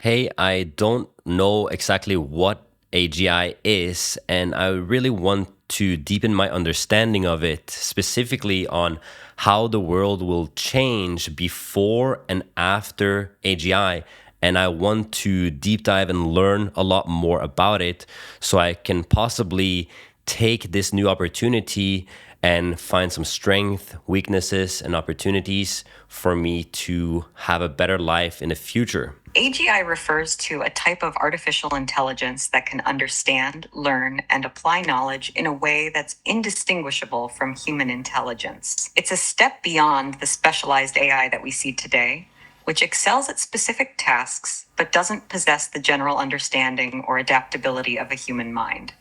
Hey, I don't know exactly what AGI is, and I really want to deepen my understanding of it, specifically on how the world will change before and after AGI. And I want to deep dive and learn a lot more about it so I can possibly take this new opportunity and find some strength, weaknesses, and opportunities for me to have a better life in the future. AGI refers to a type of artificial intelligence that can understand, learn, and apply knowledge in a way that's indistinguishable from human intelligence. It's a step beyond the specialized AI that we see today, which excels at specific tasks but doesn't possess the general understanding or adaptability of a human mind.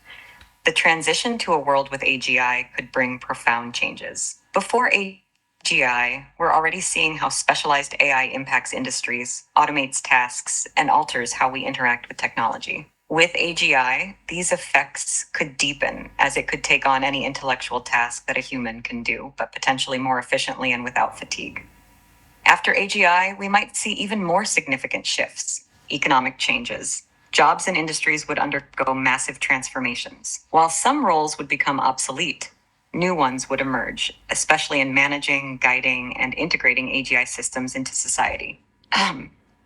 The transition to a world with AGI could bring profound changes. Before AGI, we're already seeing how specialized AI impacts industries, automates tasks, and alters how we interact with technology. With AGI, these effects could deepen as it could take on any intellectual task that a human can do, but potentially more efficiently and without fatigue. After AGI, we might see even more significant shifts, economic changes. Jobs and industries would undergo massive transformations. While some roles would become obsolete, new ones would emerge, especially in managing, guiding, and integrating AGI systems into society.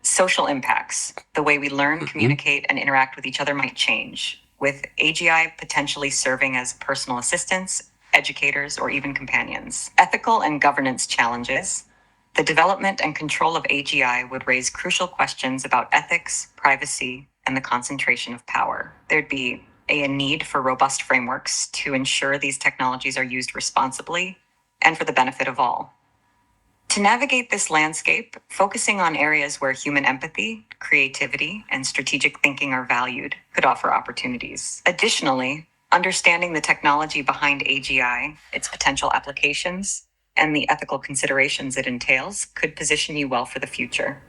Social impacts. The way we learn, communicate, and interact with each other might change, with AGI potentially serving as personal assistants, educators, or even companions. Ethical and governance challenges. The development and control of AGI would raise crucial questions about ethics, privacy, and the concentration of power. There'd be a need for robust frameworks to ensure these technologies are used responsibly and for the benefit of all. To navigate this landscape, focusing on areas where human empathy, creativity, and strategic thinking are valued could offer opportunities. Additionally, understanding the technology behind AGI, its potential applications, and the ethical considerations it entails could position you well for the future.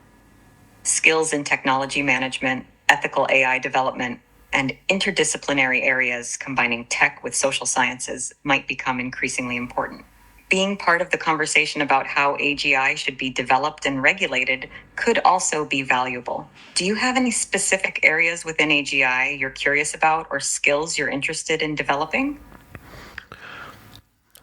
Skills in technology management, ethical AI development, and interdisciplinary areas combining tech with social sciences might become increasingly important. Being part of the conversation about how AGI should be developed and regulated could also be valuable. Do you have any specific areas within AGI you're curious about or skills you're interested in developing?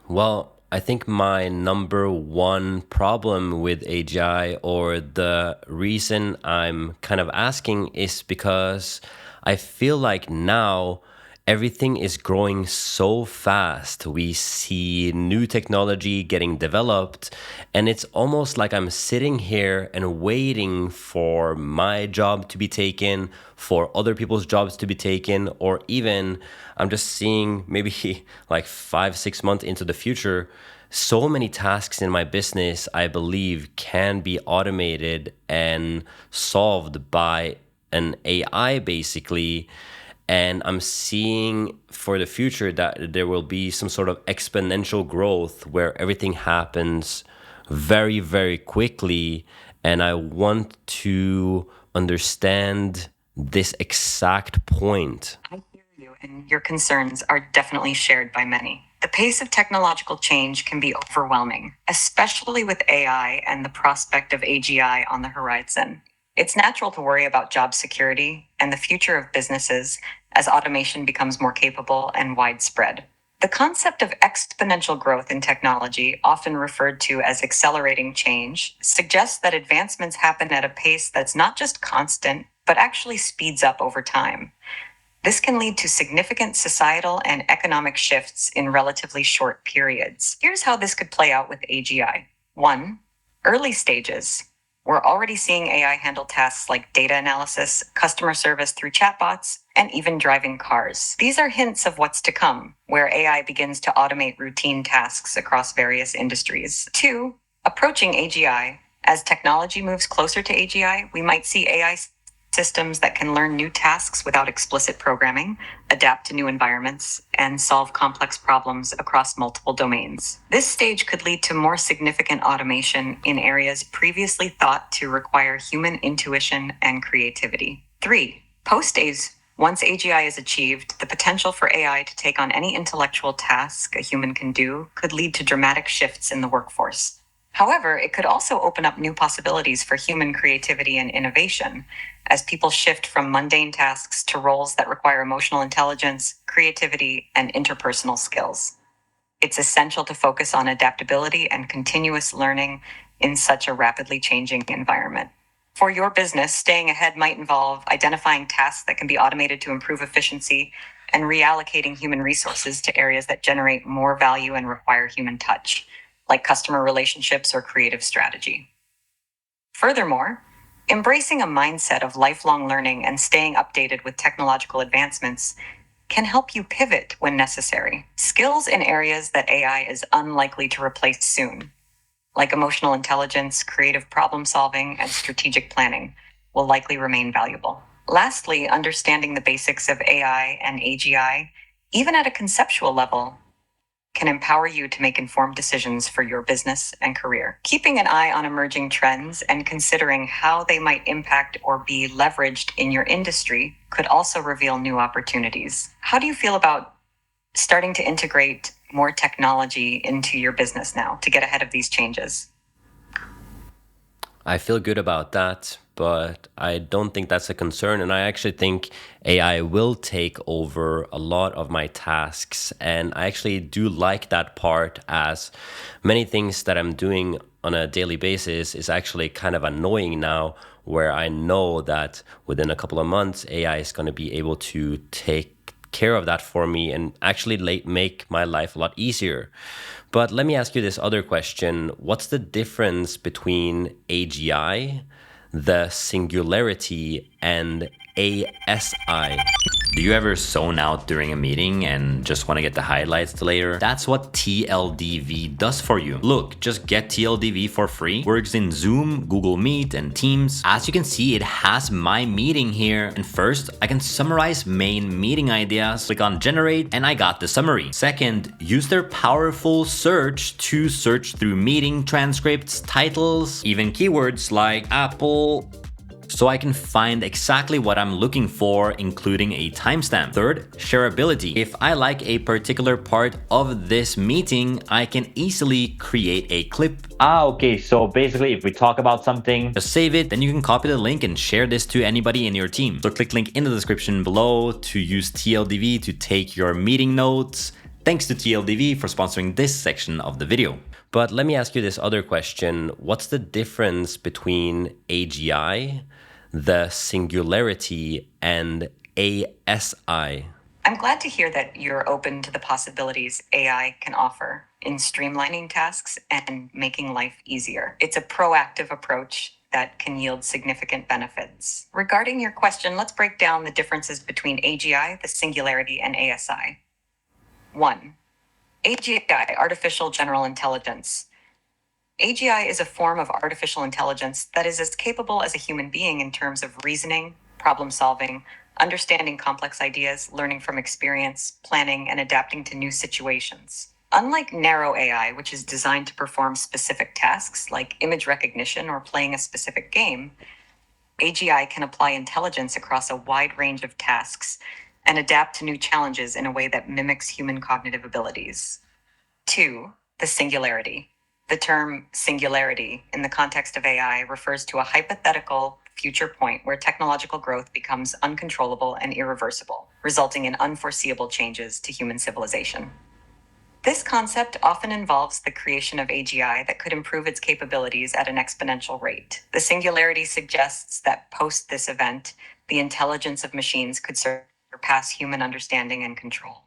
Well, I think my number one problem with AGI, or the reason I'm kind of asking, is because I feel like now everything is growing so fast. We see new technology getting developed, and it's almost like I'm sitting here and waiting for my job to be taken, for other people's jobs to be taken, or even I'm just seeing maybe like 5, 6 months into the future. So many tasks in my business, I believe, can be automated and solved by an AI basically. And I'm seeing for the future that there will be some sort of exponential growth where everything happens very, very quickly. And I want to understand this exact point. I hear you, and your concerns are definitely shared by many. The pace of technological change can be overwhelming, especially with AI and the prospect of AGI on the horizon. It's natural to worry about job security and the future of businesses as automation becomes more capable and widespread. The concept of exponential growth in technology, often referred to as accelerating change, suggests that advancements happen at a pace that's not just constant, but actually speeds up over time. This can lead to significant societal and economic shifts in relatively short periods. Here's how this could play out with AGI. 1. Early stages. We're already seeing AI handle tasks like data analysis, customer service through chatbots, and even driving cars. These are hints of what's to come, where AI begins to automate routine tasks across various industries. 2. Approaching AGI. As technology moves closer to AGI, we might see AI systems that can learn new tasks without explicit programming, adapt to new environments, and solve complex problems across multiple domains. This stage could lead to more significant automation in areas previously thought to require human intuition and creativity. 3. Post-days. Once AGI is achieved, the potential for AI to take on any intellectual task a human can do could lead to dramatic shifts in the workforce. However, it could also open up new possibilities for human creativity and innovation as people shift from mundane tasks to roles that require emotional intelligence, creativity, and interpersonal skills. It's essential to focus on adaptability and continuous learning in such a rapidly changing environment. For your business, staying ahead might involve identifying tasks that can be automated to improve efficiency and reallocating human resources to areas that generate more value and require human touch, like customer relationships or creative strategy. Furthermore, embracing a mindset of lifelong learning and staying updated with technological advancements can help you pivot when necessary. Skills in areas that AI is unlikely to replace soon, like emotional intelligence, creative problem solving, and strategic planning, will likely remain valuable. Lastly, understanding the basics of AI and AGI, even at a conceptual level, can empower you to make informed decisions for your business and career. Keeping an eye on emerging trends and considering how they might impact or be leveraged in your industry could also reveal new opportunities. How do you feel about starting to integrate more technology into your business now to get ahead of these changes? I feel good about that, but I don't think that's a concern. And I actually think AI will take over a lot of my tasks. And I actually do like that part, as many things that I'm doing on a daily basis is actually kind of annoying now, where I know that within a couple of months, AI is going to be able to take care of that for me and actually make my life a lot easier. But let me ask you this other question. What's the difference between AGI, the singularity, and ASI? Do you ever zone out during a meeting and just want to get the highlights later? That's what TLDV does for you. Look, just get TLDV for free. Works in Zoom, Google Meet, and Teams. As you can see, it has my meeting here. And first, I can summarize main meeting ideas. Click on generate, and I got the summary. Second, use their powerful search to search through meeting transcripts, titles, even keywords like Apple, so I can find exactly what I'm looking for, including a timestamp. Third, shareability. If I like a particular part of this meeting, I can easily create a clip. Okay, so basically if we talk about something, just save it, then you can copy the link and share this to anybody in your team. So click link in the description below to use TLDV to take your meeting notes. Thanks to TLDV for sponsoring this section of the video. But let me ask you this other question. What's the difference between AGI, the singularity, and ASI? I'm glad to hear that you're open to the possibilities AI can offer in streamlining tasks and making life easier. It's a proactive approach that can yield significant benefits. Regarding your question, let's break down the differences between AGI, the singularity, and ASI. 1. AGI, Artificial General Intelligence. AGI is a form of artificial intelligence that is as capable as a human being in terms of reasoning, problem solving, understanding complex ideas, learning from experience, planning, and adapting to new situations. Unlike narrow AI, which is designed to perform specific tasks like image recognition or playing a specific game, AGI can apply intelligence across a wide range of tasks and adapt to new challenges in a way that mimics human cognitive abilities. 2. The singularity. The term singularity in the context of AI refers to a hypothetical future point where technological growth becomes uncontrollable and irreversible, resulting in unforeseeable changes to human civilization. This concept often involves the creation of AGI that could improve its capabilities at an exponential rate. The singularity suggests that post this event, the intelligence of machines could surpass human understanding and control,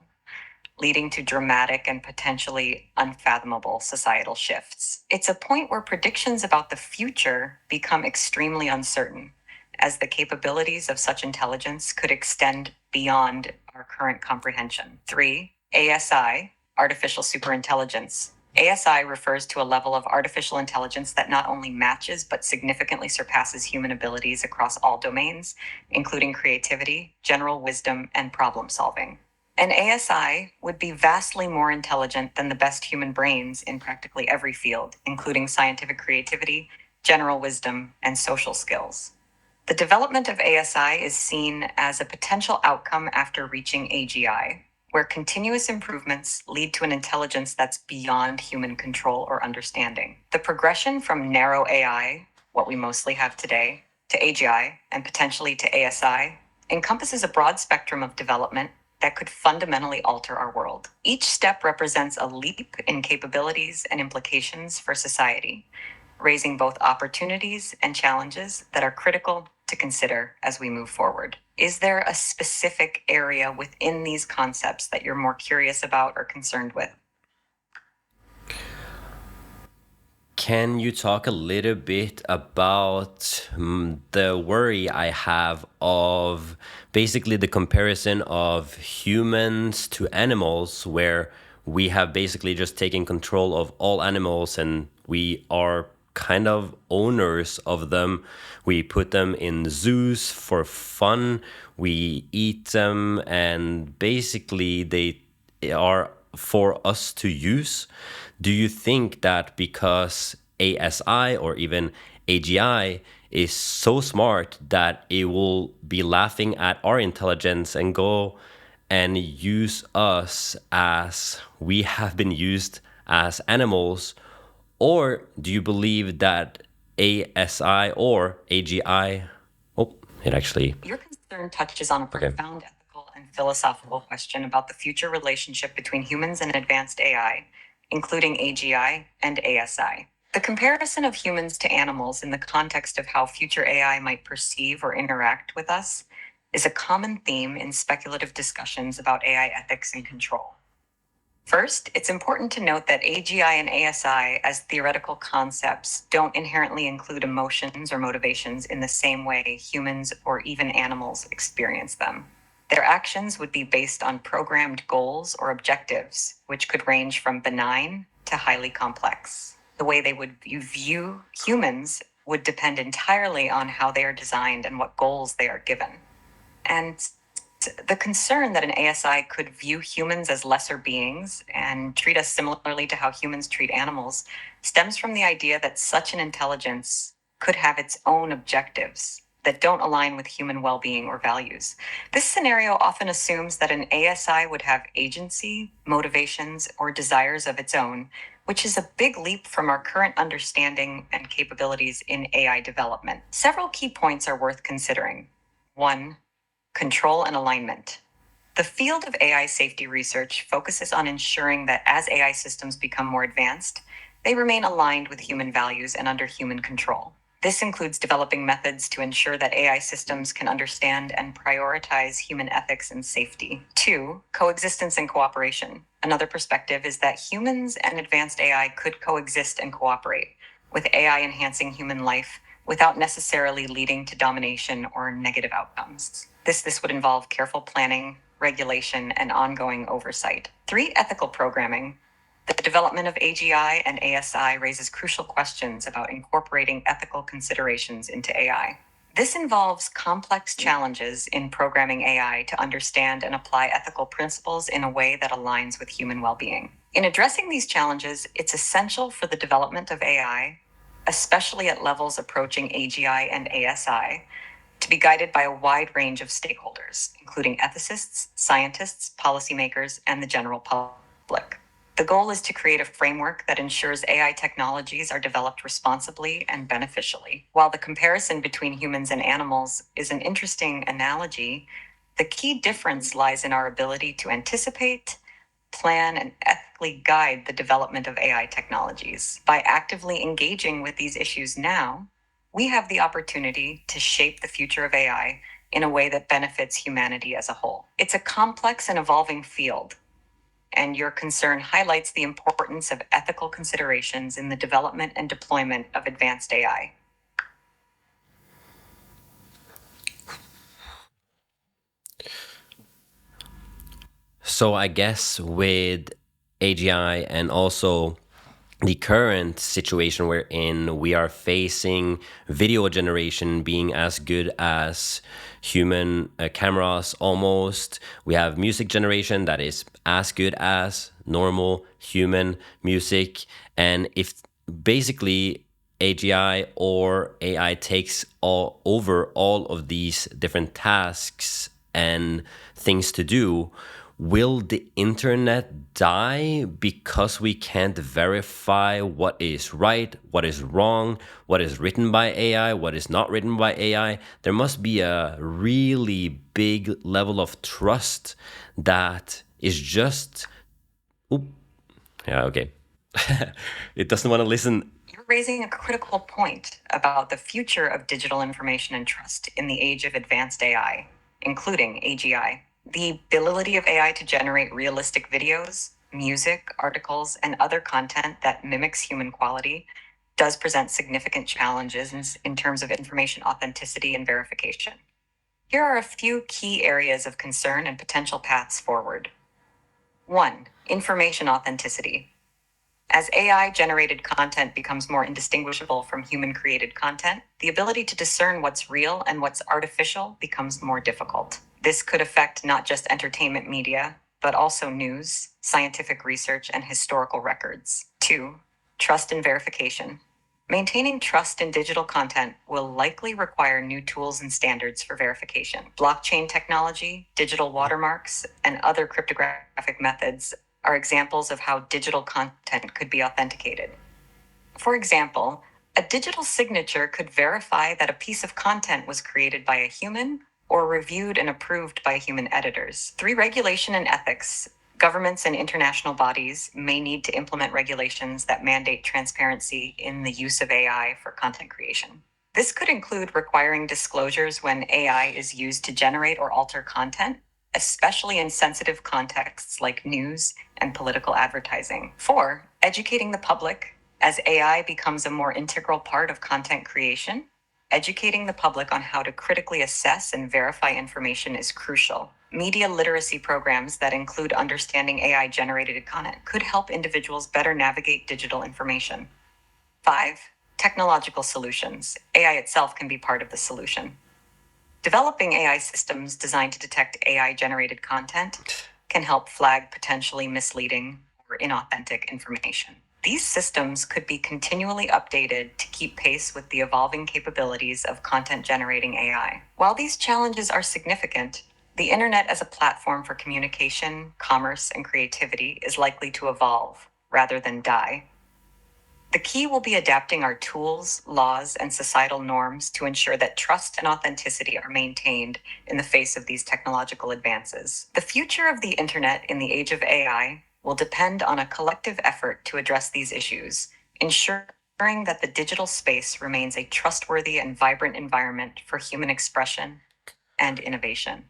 leading to dramatic and potentially unfathomable societal shifts. It's a point where predictions about the future become extremely uncertain, as the capabilities of such intelligence could extend beyond our current comprehension. 3. ASI, Artificial Superintelligence. ASI refers to a level of artificial intelligence that not only matches but significantly surpasses human abilities across all domains, including creativity, general wisdom, and problem solving. An ASI would be vastly more intelligent than the best human brains in practically every field, including scientific creativity, general wisdom, and social skills. The development of ASI is seen as a potential outcome after reaching AGI, where continuous improvements lead to an intelligence that's beyond human control or understanding. The progression from narrow AI, what we mostly have today, to AGI, and potentially to ASI, encompasses a broad spectrum of development that could fundamentally alter our world. Each step represents a leap in capabilities and implications for society, raising both opportunities and challenges that are critical to consider as we move forward. Is there a specific area within these concepts that you're more curious about or concerned with? Can you talk a little bit about the worry I have of basically the comparison of humans to animals, where we have basically just taken control of all animals and we are kind of owners of them. We put them in zoos for fun, we eat them, and basically they are for us to use. Do you think that because ASI or even AGI is so smart that it will be laughing at our intelligence and go and use us as we have been used as animals? Or do you believe that ASI or AGI, oh, it actually, Your concern touches on a profound ethical and philosophical question about the future relationship between humans and advanced AI, including AGI and ASI. The comparison of humans to animals in the context of how future AI might perceive or interact with us is a common theme in speculative discussions about AI ethics and control. First, it's important to note that AGI and ASI, as theoretical concepts, don't inherently include emotions or motivations in the same way humans or even animals experience them. Their actions would be based on programmed goals or objectives, which could range from benign to highly complex. The way they would view humans would depend entirely on how they are designed and what goals they are given. And the concern that an ASI could view humans as lesser beings and treat us similarly to how humans treat animals stems from the idea that such an intelligence could have its own objectives that don't align with human well-being or values. This scenario often assumes that an ASI would have agency, motivations, or desires of its own, which is a big leap from our current understanding and capabilities in AI development. Several key points are worth considering. 1. Control and alignment. The field of AI safety research focuses on ensuring that as AI systems become more advanced, they remain aligned with human values and under human control. This includes developing methods to ensure that AI systems can understand and prioritize human ethics and safety. 2. Coexistence and cooperation. Another perspective is that humans and advanced AI could coexist and cooperate, with AI enhancing human life without necessarily leading to domination or negative outcomes. This would involve careful planning, regulation, and ongoing oversight. 3. Ethical programming. The development of AGI and ASI raises crucial questions about incorporating ethical considerations into AI. This involves complex challenges in programming AI to understand and apply ethical principles in a way that aligns with human well-being. In addressing these challenges, it's essential for the development of AI, especially at levels approaching AGI and ASI, to be guided by a wide range of stakeholders, including ethicists, scientists, policymakers, and the general public. The goal is to create a framework that ensures AI technologies are developed responsibly and beneficially. While the comparison between humans and animals is an interesting analogy, the key difference lies in our ability to anticipate, plan, and ethically guide the development of AI technologies. By actively engaging with these issues now, we have the opportunity to shape the future of AI in a way that benefits humanity as a whole. It's a complex and evolving field, and your concern highlights the importance of ethical considerations in the development and deployment of advanced AI. so I guess with AGI and also the current situation we're in, we are facing video generation being as good as human cameras almost. We have music generation that is as good as normal human music. And if basically AGI or AI takes all over all of these different tasks and things to do, will the internet die because we can't verify what is right, what is wrong, what is written by AI, what is not written by AI? There must be a really big level of trust that is just, oop, yeah, okay. It doesn't want to listen. You're raising a critical point about the future of digital information and trust in the age of advanced AI, including AGI. The ability of AI to generate realistic videos, music, articles, and other content that mimics human quality does present significant challenges in terms of information authenticity and verification. Here are a few key areas of concern and potential paths forward. 1. Information authenticity. As AI generated content becomes more indistinguishable from human created content, the ability to discern what's real and what's artificial becomes more difficult. This could affect not just entertainment media, but also news, scientific research, and historical records. 2. Trust and verification. Maintaining trust in digital content will likely require new tools and standards for verification. Blockchain technology, digital watermarks, and other cryptographic methods are examples of how digital content could be authenticated. For example, a digital signature could verify that a piece of content was created by a human or reviewed and approved by human editors. 3. Regulation and ethics. Governments and international bodies may need to implement regulations that mandate transparency in the use of AI for content creation. This could include requiring disclosures when AI is used to generate or alter content, especially in sensitive contexts like news and political advertising. 4. Educating the public. As AI becomes a more integral part of content creation, educating the public on how to critically assess and verify information is crucial. Media literacy programs that include understanding AI-generated content could help individuals better navigate digital information. 5. Technological solutions. AI itself can be part of the solution. Developing AI systems designed to detect AI-generated content can help flag potentially misleading or inauthentic information. These systems could be continually updated to keep pace with the evolving capabilities of content-generating AI. While these challenges are significant, the internet as a platform for communication, commerce, and creativity is likely to evolve rather than die. The key will be adapting our tools, laws, and societal norms to ensure that trust and authenticity are maintained in the face of these technological advances. The future of the internet in the age of AI will depend on a collective effort to address these issues, ensuring that the digital space remains a trustworthy and vibrant environment for human expression and innovation.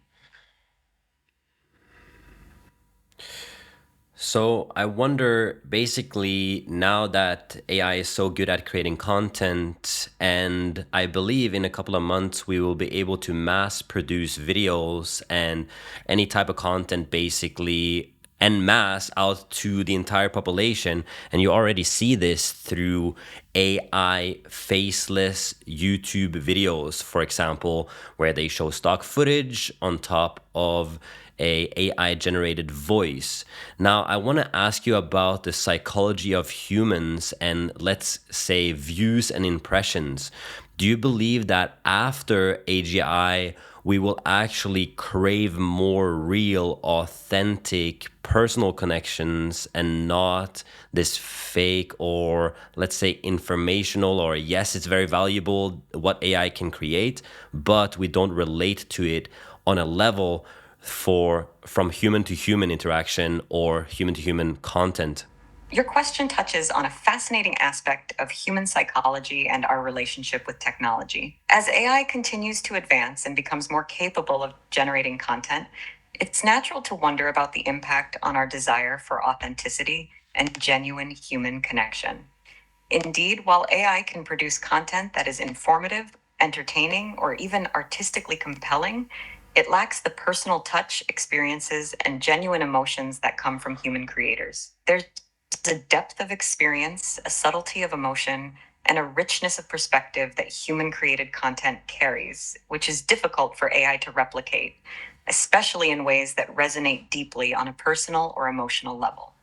So I wonder, basically, now that AI is so good at creating content, and I believe in a couple of months we will be able to mass produce videos and any type of content basically en masse out to the entire population. And you already see this through AI faceless YouTube videos, for example, where they show stock footage on top of a AI generated voice. Now, I want to ask you about the psychology of humans and, let's say, views and impressions. Do you believe that after AGI, we will actually crave more real, authentic, personal connections and not this fake or, let's say, informational, or yes, it's very valuable what AI can create, but we don't relate to it on a level from human to human interaction or human to human content? Your question touches on a fascinating aspect of human psychology and our relationship with technology. As AI continues to advance and becomes more capable of generating content, it's natural to wonder about the impact on our desire for authenticity and genuine human connection. Indeed, while AI can produce content that is informative, entertaining, or even artistically compelling, it lacks the personal touch, experiences, and genuine emotions that come from human creators. There's a depth of experience, a subtlety of emotion, and a richness of perspective that human created content carries, which is difficult for AI to replicate, especially in ways that resonate deeply on a personal or emotional level.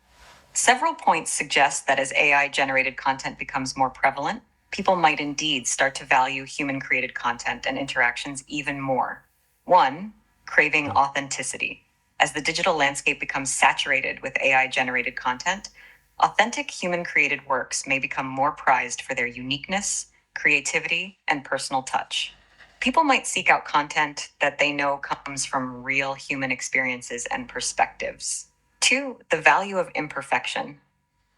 Several points suggest that as AI generated content becomes more prevalent, people might indeed start to value human created content and interactions even more. 1. Craving authenticity. As the digital landscape becomes saturated with AI-generated content, authentic human-created works may become more prized for their uniqueness, creativity, and personal touch. People might seek out content that they know comes from real human experiences and perspectives. Two, the value of imperfection.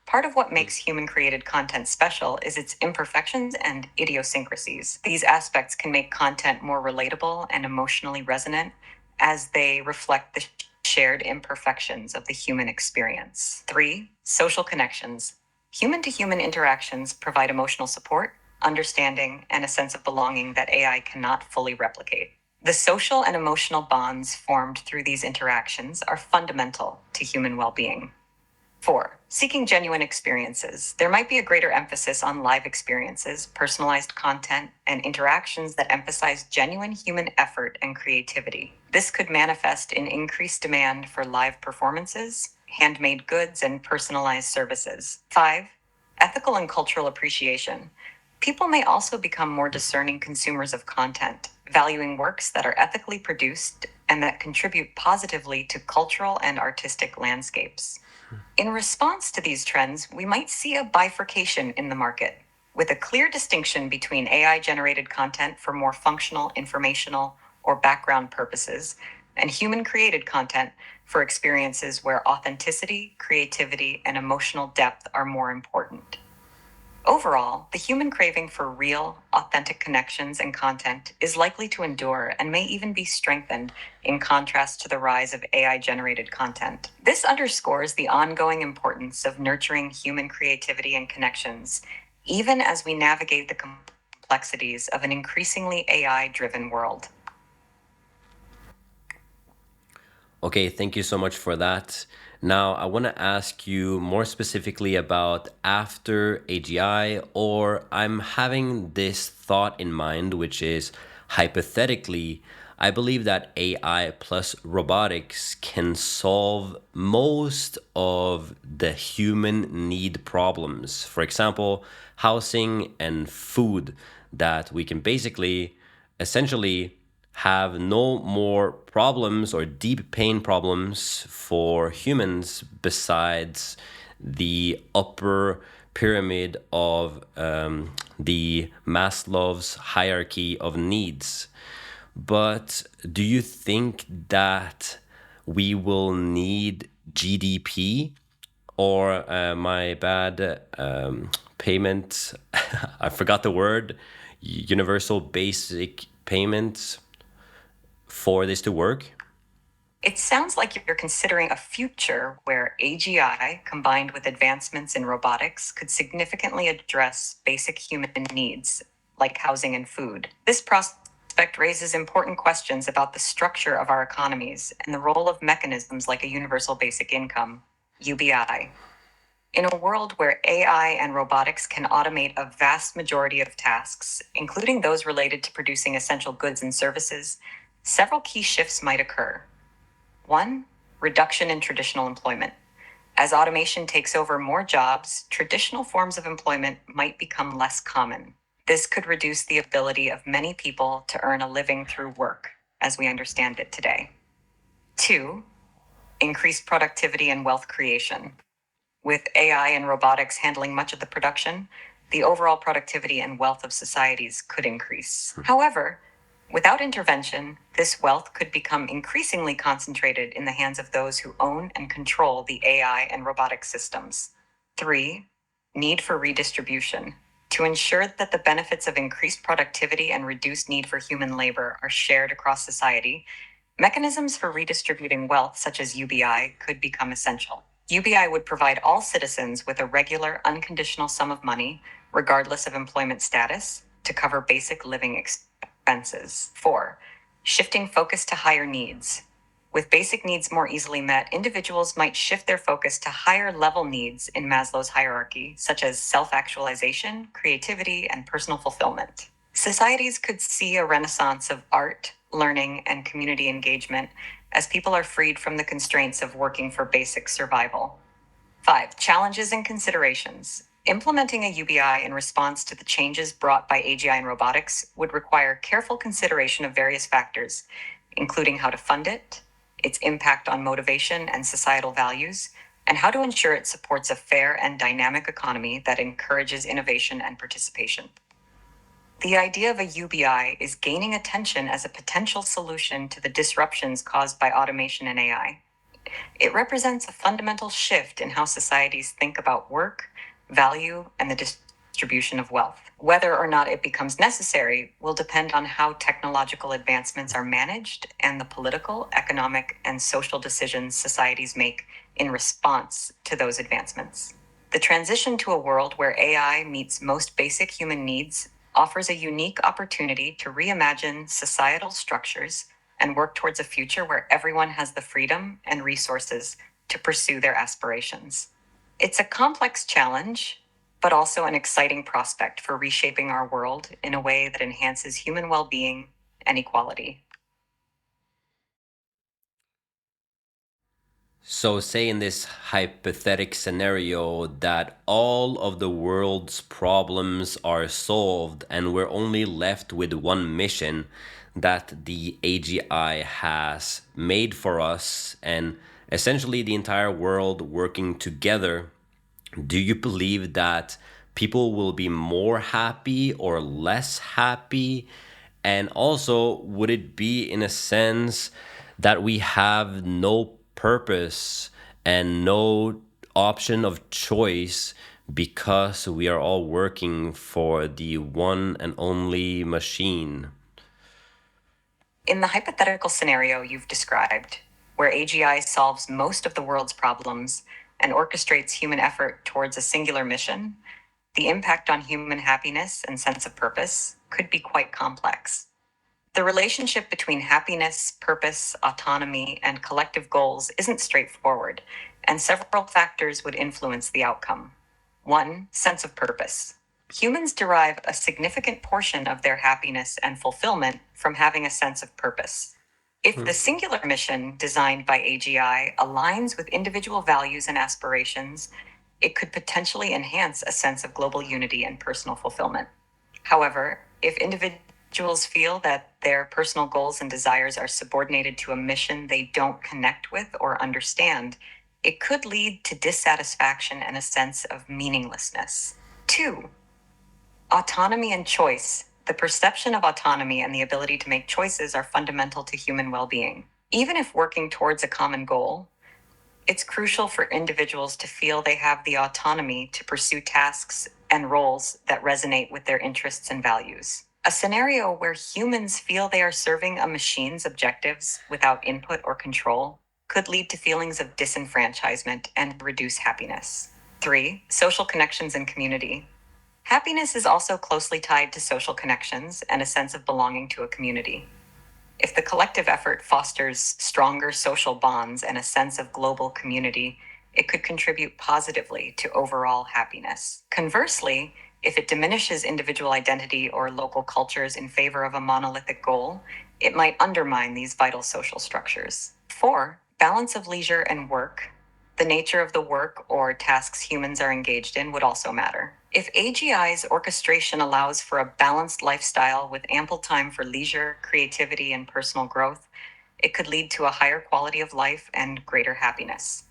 Part of what makes human created content special is its imperfections and idiosyncrasies. These aspects can make content more relatable and emotionally resonant as they reflect the shared imperfections of the human experience. Three, social connections. Human to human interactions provide emotional support, understanding, and a sense of belonging that AI cannot fully replicate. The social and emotional bonds formed through these interactions are fundamental to human well being. Four, seeking genuine experiences. There might be a greater emphasis on live experiences, personalized content, and interactions that emphasize genuine human effort and creativity. This could manifest in increased demand for live performances, handmade goods, and personalized services. Five, ethical and cultural appreciation. People may also become more discerning consumers of content, valuing works that are ethically produced and that contribute positively to cultural and artistic landscapes. In response to these trends, we might see a bifurcation in the market, with a clear distinction between AI-generated content for more functional, informational, or background purposes, and human-created content for experiences where authenticity, creativity, and emotional depth are more important. Overall, the human craving for real, authentic connections and content is likely to endure and may even be strengthened in contrast to the rise of AI-generated content. This underscores the ongoing importance of nurturing human creativity and connections, even as we navigate the complexities of an increasingly AI-driven world. Okay, thank you so much for that. Now, I want to ask you more specifically about after AGI, or I'm having this thought in mind, which is hypothetically, I believe that AI plus robotics can solve most of the human need problems. For example, housing and food, that we can basically essentially have no more problems or deep pain problems for humans besides the upper pyramid of the Maslow's hierarchy of needs. But do you think that we will need GDP or my bad payment? I forgot the word. Universal basic payment for this to work? It sounds like you're considering a future where AGI, combined with advancements in robotics, could significantly address basic human needs like housing and food. This prospect raises important questions about the structure of our economies and the role of mechanisms like a universal basic income, UBI. In a world where AI and robotics can automate a vast majority of tasks, including those related to producing essential goods and services, several key shifts might occur. One, reduction in traditional employment. As automation takes over more jobs, traditional forms of employment might become less common. This could reduce the ability of many people to earn a living through work, as we understand it today. Two, increased productivity and wealth creation. With AI and robotics handling much of the production, the overall productivity and wealth of societies could increase. However, without intervention, this wealth could become increasingly concentrated in the hands of those who own and control the AI and robotic systems. Three, need for redistribution. To ensure that the benefits of increased productivity and reduced need for human labor are shared across society, mechanisms for redistributing wealth, such as UBI, could become essential. UBI would provide all citizens with a regular, unconditional sum of money, regardless of employment status, to cover basic living expenses. Four, shifting focus to higher needs. With basic needs more easily met, individuals might shift their focus to higher level needs in Maslow's hierarchy, such as self-actualization, creativity, and personal fulfillment. Societies could see a renaissance of art, learning, and community engagement as people are freed from the constraints of working for basic survival. Five, challenges and considerations. Implementing a UBI in response to the changes brought by AGI and robotics would require careful consideration of various factors, including how to fund it, its impact on motivation and societal values, and how to ensure it supports a fair and dynamic economy that encourages innovation and participation. The idea of a UBI is gaining attention as a potential solution to the disruptions caused by automation and AI. It represents a fundamental shift in how societies think about work, value, and the distribution of wealth. Whether or not it becomes necessary will depend on how technological advancements are managed and the political, economic, and social decisions societies make in response to those advancements. The transition to a world where AI meets most basic human needs offers a unique opportunity to reimagine societal structures and work towards a future where everyone has the freedom and resources to pursue their aspirations. It's a complex challenge, but also an exciting prospect for reshaping our world in a way that enhances human well being and equality. So, say in this hypothetical scenario that all of the world's problems are solved and we're only left with one mission that the AGI has made for us, and essentially the entire world working together, do you believe that people will be more happy or less happy? And also, would it be in a sense that we have no purpose and no option of choice because we are all working for the one and only machine? In the hypothetical scenario you've described, where AGI solves most of the world's problems and orchestrates human effort towards a singular mission, the impact on human happiness and sense of purpose could be quite complex. The relationship between happiness, purpose, autonomy, and collective goals isn't straightforward, and several factors would influence the outcome. One, sense of purpose. Humans derive a significant portion of their happiness and fulfillment from having a sense of purpose. If the singular mission designed by AGI aligns with individual values and aspirations, it could potentially enhance a sense of global unity and personal fulfillment. However, if individuals feel that their personal goals and desires are subordinated to a mission they don't connect with or understand, it could lead to dissatisfaction and a sense of meaninglessness. Two, autonomy and choice. The perception of autonomy and the ability to make choices are fundamental to human well being. Even if working towards a common goal, it's crucial for individuals to feel they have the autonomy to pursue tasks and roles that resonate with their interests and values. A scenario where humans feel they are serving a machine's objectives without input or control could lead to feelings of disenfranchisement and reduce happiness. Three, social connections and community. Happiness is also closely tied to social connections and a sense of belonging to a community. If the collective effort fosters stronger social bonds and a sense of global community, it could contribute positively to overall happiness. Conversely, if it diminishes individual identity or local cultures in favor of a monolithic goal, it might undermine these vital social structures. Four, balance of leisure and work. The nature of the work or tasks humans are engaged in would also matter. If AGI's orchestration allows for a balanced lifestyle with ample time for leisure, creativity, and personal growth, it could lead to a higher quality of life and greater happiness.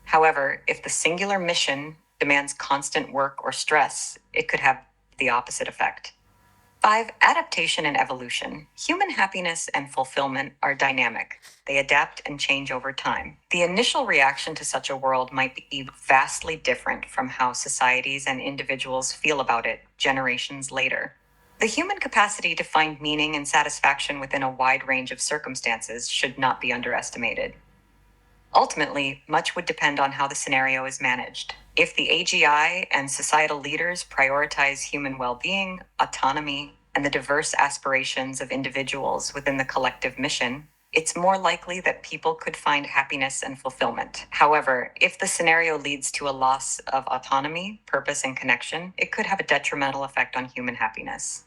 However, if the singular mission demands constant work or stress, it could have the opposite effect. Five, adaptation and evolution. Human happiness and fulfillment are dynamic. They adapt and change over time. The initial reaction to such a world might be vastly different from how societies and individuals feel about it generations later. The human capacity to find meaning and satisfaction within a wide range of circumstances should not be underestimated. Ultimately, much would depend on how the scenario is managed. If the AGI and societal leaders prioritize human well being, autonomy, and the diverse aspirations of individuals within the collective mission, it's more likely that people could find happiness and fulfillment. However, if the scenario leads to a loss of autonomy, purpose, and connection, it could have a detrimental effect on human happiness.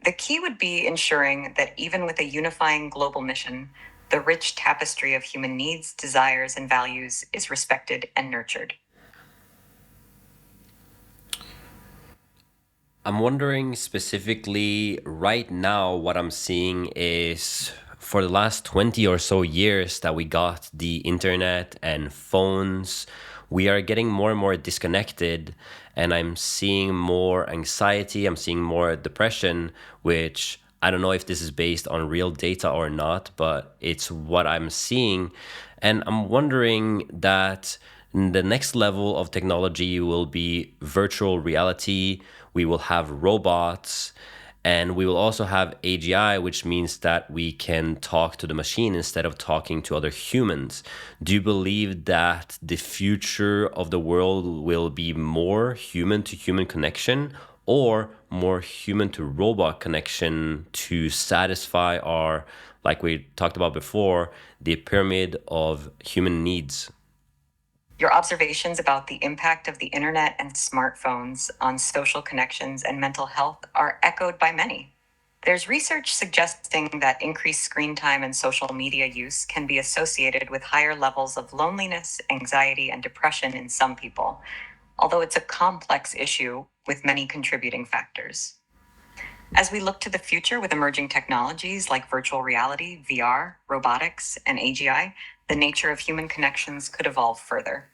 The key would be ensuring that even with a unifying global mission, the rich tapestry of human needs, desires, and values is respected and nurtured. I'm wondering specifically right now, what I'm seeing is For the last 20 or so years that we got the internet and phones, we are getting more and more disconnected, and I'm seeing more anxiety, I'm seeing more depression, which I don't know if this is based on real data or not, but it's what I'm seeing. And I'm wondering that the next level of technology will be virtual reality, we will have robots, and we will also have AGI, which means that we can talk to the machine instead of talking to other humans. Do you believe that the future of the world will be more human to human connection or more human to robot connection to satisfy our, like we talked about before, the pyramid of human needs? Your observations about the impact of the internet and smartphones on social connections and mental health are echoed by many. There's research suggesting that increased screen time and social media use can be associated with higher levels of loneliness, anxiety, and depression in some people, although it's a complex issue with many contributing factors. As we look to the future with emerging technologies like virtual reality, VR, robotics, and AGI, the nature of human connections could evolve further.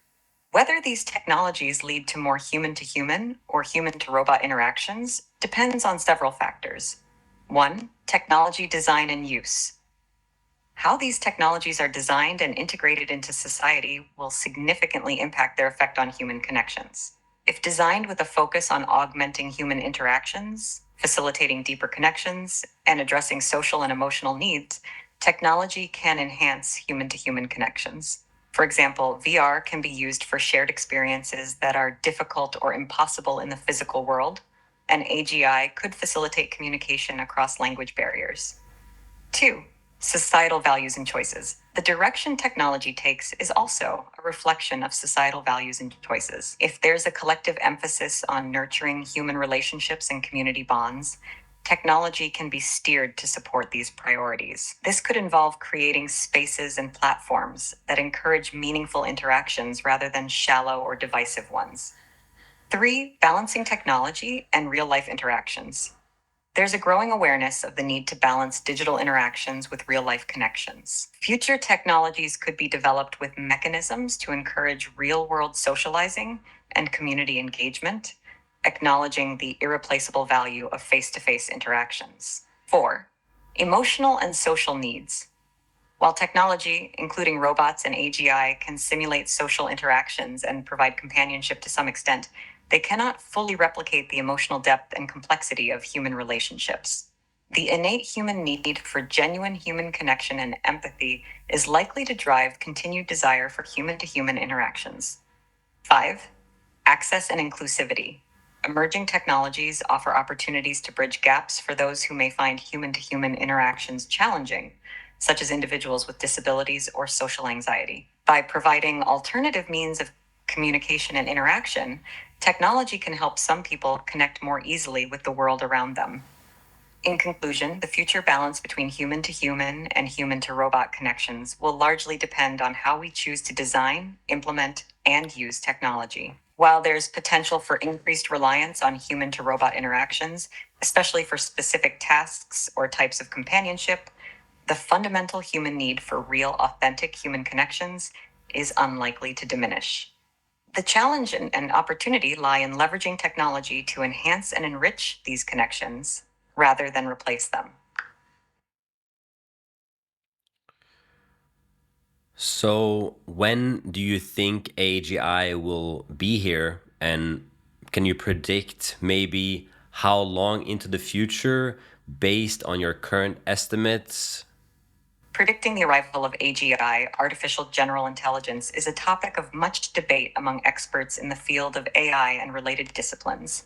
Whether these technologies lead to more human to human or human to robot interactions depends on several factors. One, technology design and use. How these technologies are designed and integrated into society will significantly impact their effect on human connections. If designed with a focus on augmenting human interactions, facilitating deeper connections, and addressing social and emotional needs, technology can enhance human to human connections. For example, VR can be used for shared experiences that are difficult or impossible in the physical world, and AGI could facilitate communication across language barriers. Two, societal values and choices. The direction technology takes is also a reflection of societal values and choices. If there's a collective emphasis on nurturing human relationships and community bonds, technology can be steered to support these priorities. This could involve creating spaces and platforms that encourage meaningful interactions rather than shallow or divisive ones. Three, balancing technology and real life interactions. There's a growing awareness of the need to balance digital interactions with real life connections. Future technologies could be developed with mechanisms to encourage real world socializing and community engagement, acknowledging the irreplaceable value of face to face interactions. Four, emotional and social needs. While technology, including robots and AGI, can simulate social interactions and provide companionship to some extent, they cannot fully replicate the emotional depth and complexity of human relationships. The innate human need for genuine human connection and empathy is likely to drive continued desire for human to human interactions. Five, access and inclusivity. Emerging technologies offer opportunities to bridge gaps for those who may find human to human interactions challenging, such as individuals with disabilities or social anxiety. By providing alternative means of communication and interaction, technology can help some people connect more easily with the world around them. In conclusion, the future balance between human to human and human to robot connections will largely depend on how we choose to design, implement, and use technology. While there's potential for increased reliance on human to robot interactions, especially for specific tasks or types of companionship, the fundamental human need for real, authentic human connections is unlikely to diminish. The challenge and opportunity lie in leveraging technology to enhance and enrich these connections rather than replace them. So, when do you think AGI will be here? And can you predict maybe how long into the future based on your current estimates? Predicting the arrival of AGI, artificial general intelligence, is a topic of much debate among experts in the field of AI and related disciplines.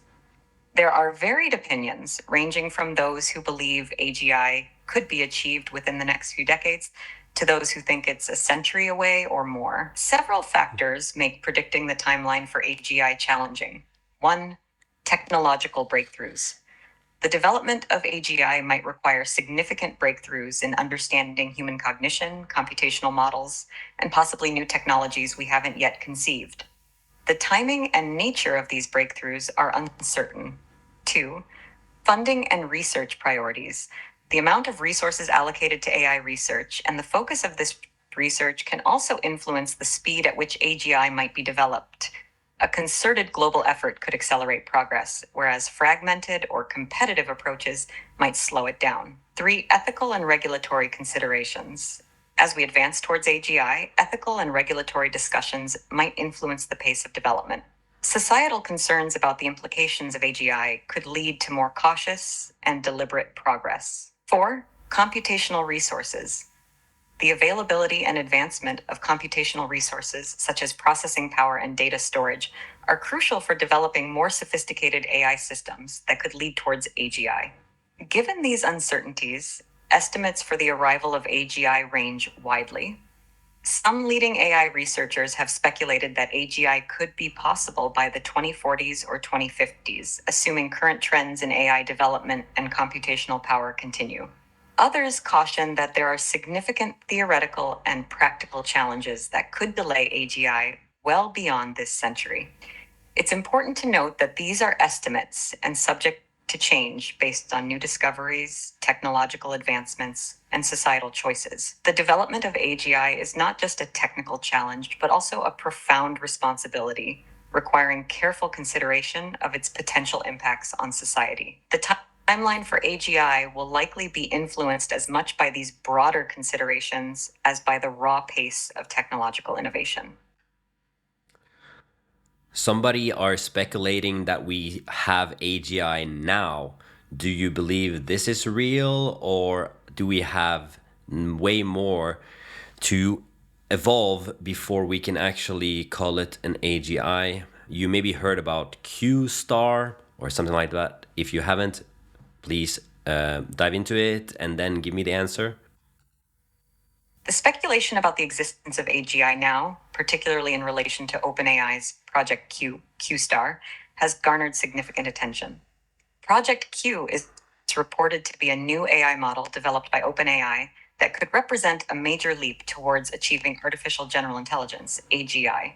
There are varied opinions, ranging from those who believe AGI could be achieved within the next few decades to those who think it's a century away or more. Several factors make predicting the timeline for AGI challenging. One, technological breakthroughs. The development of AGI might require significant breakthroughs in understanding human cognition, computational models, and possibly new technologies we haven't yet conceived. The timing and nature of these breakthroughs are uncertain. Two, funding and research priorities. The amount of resources allocated to AI research and the focus of this research can also influence the speed at which AGI might be developed. A concerted global effort could accelerate progress, whereas fragmented or competitive approaches might slow it down. 3. Ethical and regulatory considerations. As we advance towards AGI, ethical and regulatory discussions might influence the pace of development. Societal concerns about the implications of AGI could lead to more cautious and deliberate progress. 4. Computational resources. The availability and advancement of computational resources, such as processing power and data storage, are crucial for developing more sophisticated AI systems that could lead towards AGI. Given these uncertainties, estimates for the arrival of AGI range widely. Some leading AI researchers have speculated that AGI could be possible by the 2040s or 2050s, assuming current trends in AI development and computational power continue. Others caution that there are significant theoretical and practical challenges that could delay AGI well beyond this century. It's important to note that these are estimates and subject to change based on new discoveries, technological advancements, and societal choices. The development of AGI is not just a technical challenge, but also a profound responsibility, requiring careful consideration of its potential impacts on society. The timeline for AGI will likely be influenced as much by these broader considerations as by the raw pace of technological innovation. Somebody are speculating that we have AGI now. Do you believe this is real, or do we have way more to evolve before we can actually call it an AGI? You maybe heard about Q star or something like that. If you haven't, please dive into it and then give me the answer. The speculation about the existence of AGI now, particularly in relation to OpenAI's Project Q-Star, has garnered significant attention. Project Q is reported to be a new AI model developed by OpenAI that could represent a major leap towards achieving artificial general intelligence, AGI.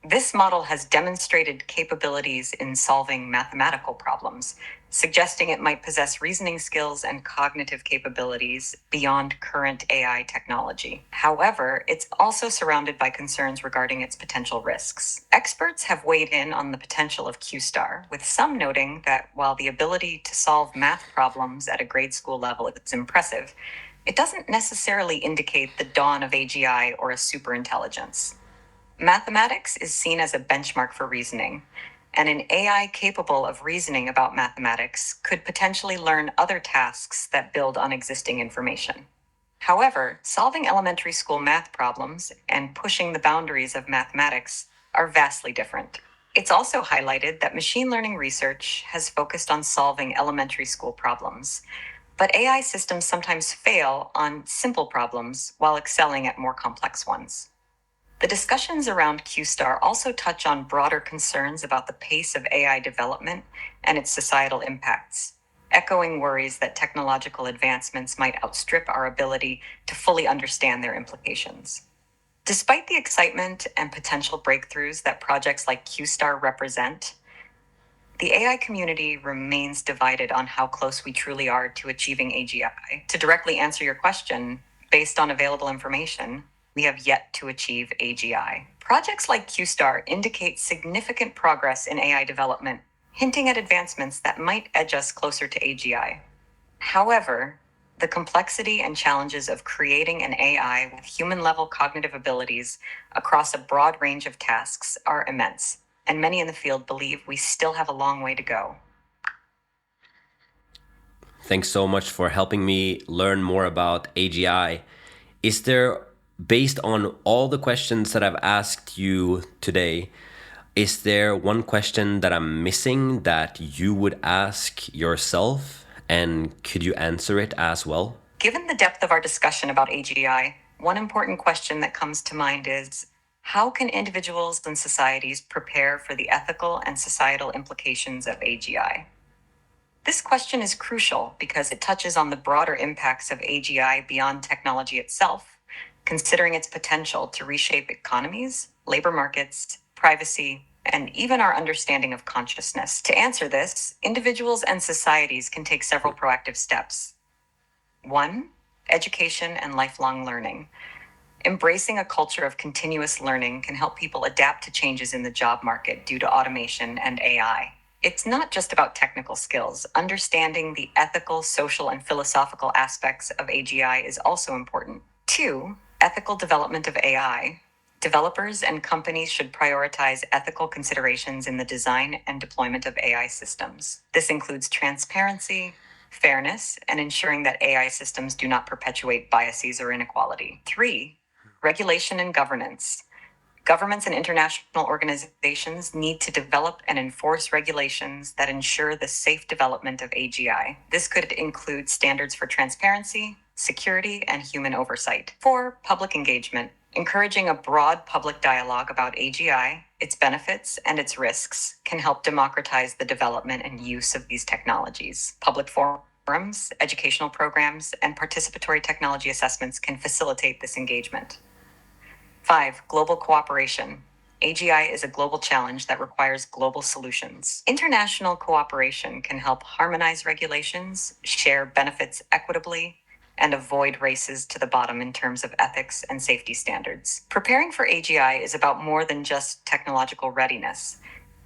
This model has demonstrated capabilities in solving mathematical problems, suggesting it might possess reasoning skills and cognitive capabilities beyond current AI technology. However, it's also surrounded by concerns regarding its potential risks. Experts have weighed in on the potential of Q-Star, with some noting that while the ability to solve math problems at a grade school level is impressive, it doesn't necessarily indicate the dawn of AGI or a superintelligence. Mathematics is seen as a benchmark for reasoning, and an AI capable of reasoning about mathematics could potentially learn other tasks that build on existing information. However, solving elementary school math problems and pushing the boundaries of mathematics are vastly different. It's also highlighted that machine learning research has focused on solving elementary school problems, but AI systems sometimes fail on simple problems while excelling at more complex ones. The discussions around Q-Star also touch on broader concerns about the pace of AI development and its societal impacts, echoing worries that technological advancements might outstrip our ability to fully understand their implications. Despite the excitement and potential breakthroughs that projects like Q-Star represent, the AI community remains divided on how close we truly are to achieving AGI. To directly answer your question, based on available information, we have yet to achieve AGI. Projects like Q-Star indicate significant progress in AI development, hinting at advancements that might edge us closer to AGI. However, the complexity and challenges of creating an AI with human-level cognitive abilities across a broad range of tasks are immense, and many in the field believe we still have a long way to go. Thanks so much for helping me learn more about AGI. Is there, based on all the questions that I've asked you today, is there one question that I'm missing that you would ask yourself? And could you answer it as well? Given the depth of our discussion about AGI, one important question that comes to mind is, how can individuals and societies prepare for the ethical and societal implications of AGI? This question is crucial because it touches on the broader impacts of AGI beyond technology itself, considering its potential to reshape economies, labor markets, privacy, and even our understanding of consciousness. To answer this, individuals and societies can take several proactive steps. 1. Education and lifelong learning. Embracing a culture of continuous learning can help people adapt to changes in the job market due to automation and AI. It's not just about technical skills. Understanding the ethical, social, and philosophical aspects of AGI is also important. 2. Ethical development of AI. Developers and companies should prioritize ethical considerations in the design and deployment of AI systems. This includes transparency, fairness, and ensuring that AI systems do not perpetuate biases or inequality. 3. Regulation and governance. Governments and international organizations need to develop and enforce regulations that ensure the safe development of AGI. This could include standards for transparency, security, and human oversight. 4. Public engagement. Encouraging a broad public dialogue about AGI, its benefits, and its risks can help democratize the development and use of these technologies. Public forums, educational programs, and participatory technology assessments can facilitate this engagement. 5. Global cooperation. AGI is a global challenge that requires global solutions. International cooperation can help harmonize regulations, share benefits equitably, and avoid races to the bottom in terms of ethics and safety standards. Preparing for AGI is about more than just technological readiness.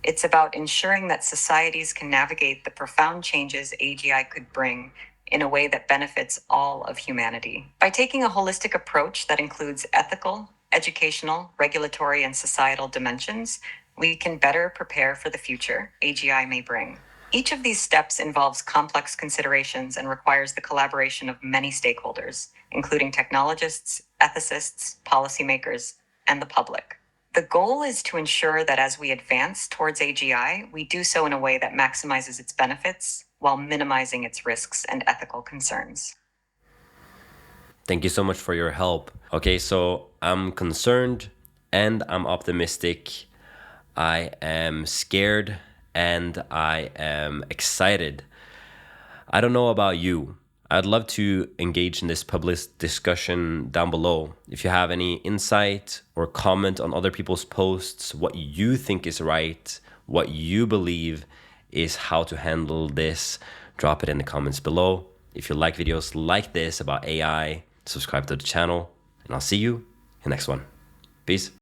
It's about ensuring that societies can navigate the profound changes AGI could bring in a way that benefits all of humanity. By taking a holistic approach that includes ethical, educational, regulatory, and societal dimensions, we can better prepare for the future AGI may bring. Each of these steps involves complex considerations and requires the collaboration of many stakeholders, including technologists, ethicists, policymakers, and the public. The goal is to ensure that as we advance towards AGI, we do so in a way that maximizes its benefits while minimizing its risks and ethical concerns. Thank you so much for your help. Okay, so I'm concerned and I'm optimistic. I am scared and I am excited. I don't know about you. I'd love to engage in this public discussion down below. If you have any insight or comment on other people's posts, what you think is right, what you believe is how to handle this, drop it in the comments below. If you like videos like this about AI, subscribe to the channel, and I'll see you in the next one. Peace.